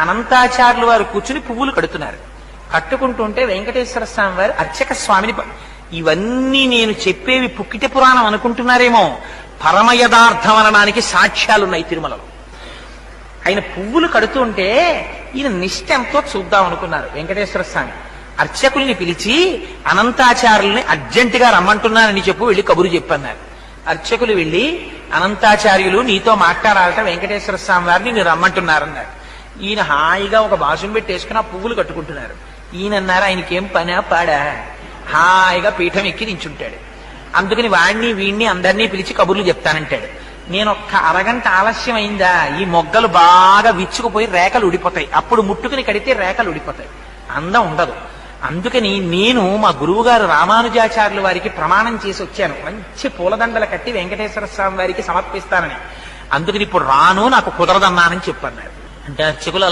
అనంతాచార్యులు వారు కూర్చుని పువ్వులు కడుతున్నారు. కట్టుకుంటుంటే వెంకటేశ్వర స్వామి వారు అర్చక స్వామిని ఇవన్నీ నేను చెప్పేవి పుక్కిట పురాణం అనుకుంటున్నారేమో, పరమ యథార్థం అనడానికి సాక్ష్యాలున్నాయి తిరుమలలో. ఆయన పువ్వులు కడుతుంటే ఈయన నిష్ఠ ఎంతో చూద్దాం అనుకున్నారు వెంకటేశ్వర స్వామి. అర్చకుల్ని పిలిచి అనంతాచార్యుల్ని అర్జెంటుగా రమ్మంటున్నానని చెప్పు, వెళ్ళి కబురు చెప్పన్నారు. అర్చకులు వెళ్ళి అనంతాచార్యులు నీతో మాట్లాడాలట వెంకటేశ్వర స్వామి వారిని నేను రమ్మంటున్నారన్నారు. ఈయన హాయిగా ఒక బాసును పెట్టేసుకుని ఆ పువ్వులు కట్టుకుంటున్నారు. ఈయనన్నారు ఆయనకేం పనా పాడా, హాయిగా పీఠం ఎక్కి నించుంటాడు. అందుకని వాణ్ణి వీణ్ణి అందరినీ పిలిచి కబుర్లు చెప్తానంటాడు. నేను ఒక్క అరగంట ఆలస్యం అయిందా ఈ మొగ్గలు బాగా విచ్చుకుపోయి రేఖలు ఉడిపోతాయి, అప్పుడు ముట్టుకుని కడితే రేఖలు ఉడిపోతాయి, అందం ఉండదు. అందుకని నేను మా గురువు గారు రామానుజాచార్యుల వారికి ప్రమాణం చేసి వచ్చాను, మంచి పూలదండలు కట్టి వెంకటేశ్వర స్వామి వారికి సమర్పిస్తానని. అందుకని ఇప్పుడు రాను, నాకు కుదరదన్నానని చెప్పన్నారు. అంటే అర్చకులు